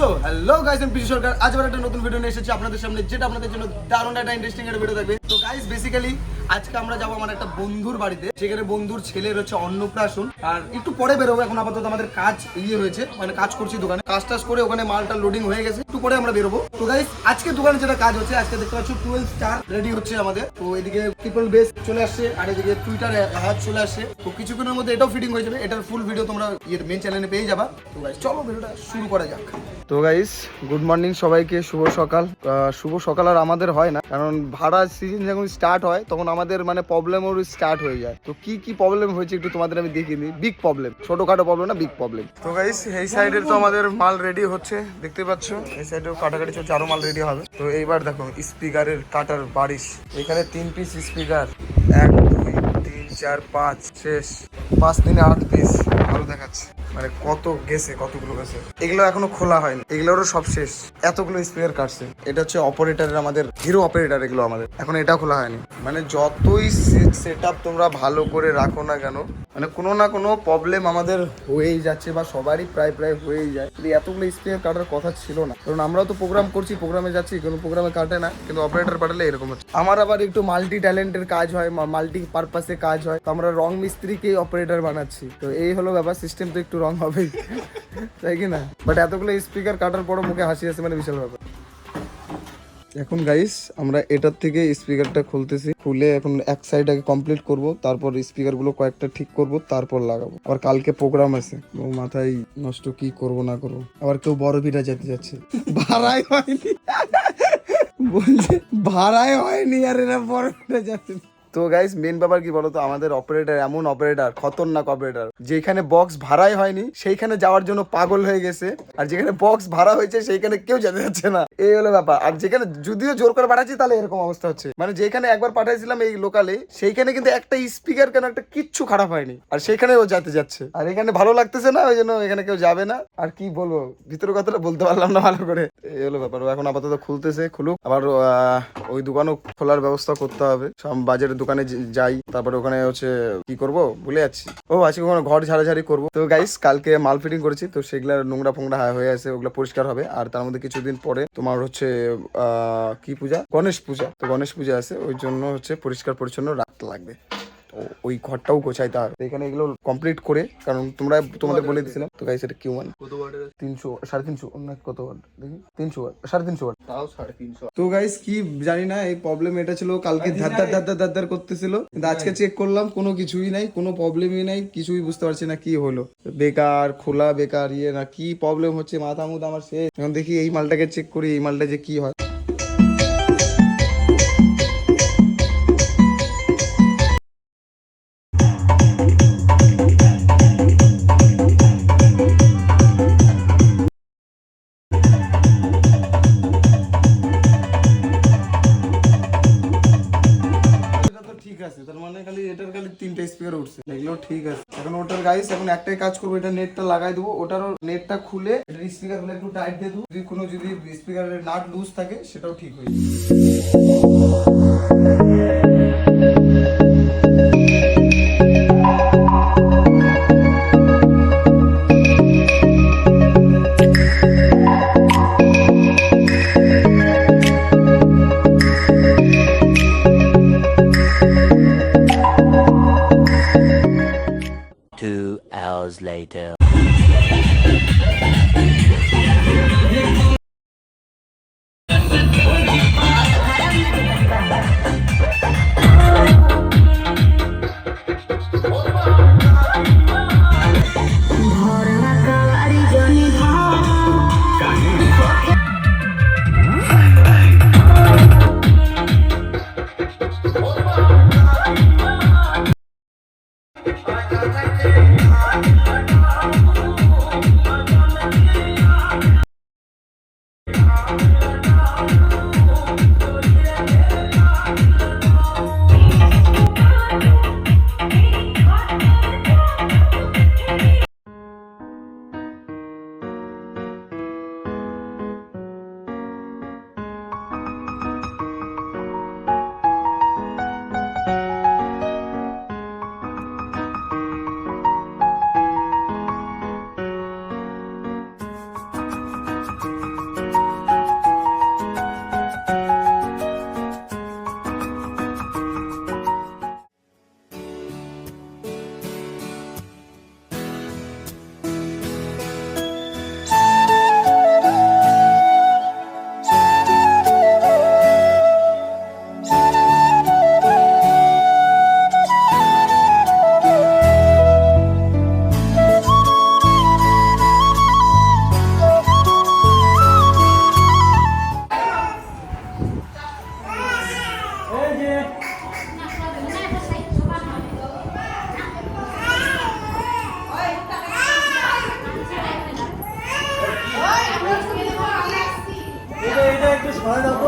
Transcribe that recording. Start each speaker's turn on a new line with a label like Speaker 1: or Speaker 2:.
Speaker 1: So hello guys, আমি পিসি সরকার আজ আবার একটা নতুন ভিডিও নিয়ে এসেছি আপনাদের সামনে, যেটা আপনাদের জন্য দারুণ একটা ইন্টারেস্টিং একটা ভিডিও থাকবে। তো গাইস বেসিক্যালি আজকে আমরা যাবো আমার একটা বন্ধুর বাড়িতে, সেখানে বন্ধুর ছেলের হচ্ছে অন্নপ্রাশন। আর একটু পরে বেরোবো, এখন আপাতত আমাদের কাজ রয়েছে, মানে কাজ করছি দোকানে, কাজ টাজ করে ওখানে মালটা লোডিং হয়ে গেছে, একটু পরে আমরা বেরোবো। তো গাইস আজকে দোকানে যেটা কাজ হচ্ছে, আজকে দেখতে পাচ্ছ 12 স্টার রেডি হচ্ছে আমাদের। তো এদিকে ট্রিপল বেস চলে আসছে, আর এদিকে টুইটার হ্যাচ চলে আসছে। তো কিছুক্ষণের মধ্যে এটাও ফিটিং হয়ে যাবে, এটার ফুল ভিডিও তোমরা মেন চ্যানেলে পেয়ে যাবা। তো গাইস চলো ভিডিওটা শুরু করা যাক। তো গাইস গুড মর্নিং সবাইকে, শুভ সকাল। শুভ সকাল আর আমাদের হয় না, কারণ ভাড়া সিজন যখন স্টার্ট হয় তখন আমাদের মানে প্রবলেমও স্টার্ট হয়ে যায়। তো কি কি প্রবলেম হয়েছে একটু তোমাদের আমি দেখিয়ে দিই। বিগ প্রবলেম, ছোটখাটো প্রবলেম না, বিগ প্রবলেম। তো গাইস এই সাইডের তো আমাদের মাল রেডি হচ্ছে, দেখতে পাচ্ছ এই সাইডেও কাটাকাটি চলছে, আরো মাল রেডি হবে। তো এইবার দেখো স্পিকারের কাটার বারিশ, এখানে 3 পিস স্পিকার, 1 2 3 4 5 শেষ, 5 3 8 পিস আরো দেখাচ্ছে। মানে কত গেছে, কতগুলো গেছে, এগুলো এখনো খোলা হয়নি, এগুলোরও সব শেষ। এতগুলো স্পিকার কাটছে, এটা হচ্ছে অপারেটরের, আমাদের হিরো অপারেটর, এগুলো আমাদের এখন এটা খোলা হয়নি। মানে যতই সেট আপ তোমরা ভালো করে রাখো না কেন, মানে কোনো না কোনো প্রবলেম আমাদের হয়েই যাচ্ছে, বা সবারই প্রায় হয়েই যায়। এতগুলো স্পিকার কাটার কথা ছিল না, কারণ আমরাও তো প্রোগ্রাম করছি, প্রোগ্রামে যাচ্ছি, কোনো প্রোগ্রামে কাটে না, কিন্তু অপারেটর পাঠালে এরকম হচ্ছে। আমার আবার একটু মাল্টি ট্যালেন্টের কাজ হয়, মাল্টি পারপাসে কাজ হয়, তো আমরা রং মিস্ত্রিকেই অপারেটর বানাচ্ছি। তো এই হলো ব্যাপার, সিস্টেম তো একটু রং হবেই, তাই কি না? বাট এতগুলো স্পিকার কাটার পরও মুখে হাসি আসে, মানে বিশাল ব্যাপার। এখন গাইস আমরা এটার থেকে স্পিকারটা খুলতেছি, খুলে এখন এক সাইড আগে কমপ্লিট করব, তারপর স্পিকার গুলো কয়েকটা ঠিক করব, তারপর লাগাবো। আবার কালকে প্রোগ্রাম আছে, ও মাথায় নষ্ট কি করব না করব। আবার কেউ বড় বিটা যেতে যাচ্ছে, ভাড়াই হয়নি বলছে, ভাড়াই হয়নি আর এরা বড় বিটা যাচ্ছে। তো গাইস মেন ব্যাপার কি বলতো, আমাদের অপারেটর এমন অপারেটর, খতরনাক অপারেটর, যেখানে বক্স ভাড়াই হয়নি সেইখানে যাওয়ার জন্য পাগল হয়ে গেছে, আর যেখানে বক্স ভাড়া হয়েছে সেইখানে কেউ যেতে যাচ্ছে না, এই হলো ব্যাপার। আর যেখানে যদিও জোর করে পাঠাচ্ছি তাহলে এরকম অবস্থা হচ্ছে। মানে যেখানে একবার পাঠাইছিলাম এই লোকালে, সেইখানে কিন্তু একটা স্পিকার কেন একটা কিচ্ছু খারাপ হয়নি, আর সেখানে ও যেতে যাচ্ছে। আর এখানে ভালো লাগতেছে না, ওই জন্য এখানে কেউ যাবে না। আর কি বলবো, ভিতরের কথাটা বলতে পারলাম না ভালো করে, এই হলো ব্যাপার। ও এখন আপাতত খুলতেছে, খুলুক। আবার ওই দোকানও খোলার ব্যবস্থা করতে হবে, সব বাজারের দোকানে যাই, তারপরে ওখানে হচ্ছে কি করব ভুলে যাচ্ছি। ও আজকে ওখানে ঘর ঝাড়াঝাড়ি করবো। তো গাইস কালকে মাল ফিটিং করেছি, তো সেগুলা নোংরা ফোংরা হয়ে আছে, ওগুলো পরিষ্কার হবে। আর তার মধ্যে কিছুদিন পরে তোমার হচ্ছে কি পূজা, গণেশ পূজা। তো গণেশ পূজা আছে, ওই জন্য হচ্ছে পরিষ্কার পরিচ্ছন্ন রাখতে লাগবে। ওই ঘরটাও গোছাইতে হবে, এখানে এগুলো কমপ্লিট করে, কারণ তোমাদের বলে দিয়েছিলাম। তো গাইস এটা কিউ1 300 350 অন্য কত ওয়াট দেখি, 300 ওয়াট 350 ওয়াট, তাও 350। তো গাইস কি জানি না, এই প্রবলেম এটা ছিল, কালকে ধার করতেছিল, কিন্তু আজকে চেক করলাম কোনো কিছুই নাই, কোনো প্রবলেমই নাই, কিছুই বুঝতে পারছি না কি হলো। বেকার খোলা, বেকার ইয়ে না, কি প্রবলেম হচ্ছে, মাথা মুথ আমার শেষ। এখন দেখি এই মালটাকে চেক করি, এই মালটা যে কি হয়। ঠিক আছে, তার মানে খালি এটার খালি 3টা স্পিকার উঠছে, এগুলো ঠিক আছে। এখন ওটার গাইস এখন একটাই কাজ করবো, এটা নেটটা লাগাই দেবো, ওটারও নেটটা খুলে এটার স্পিকার গুলো একটু টাইট দিয়ে দেবো, যদি স্পিকারের নাট লুজ থাকে সেটাও ঠিক হয়ে
Speaker 2: Two hours later.
Speaker 1: হয় না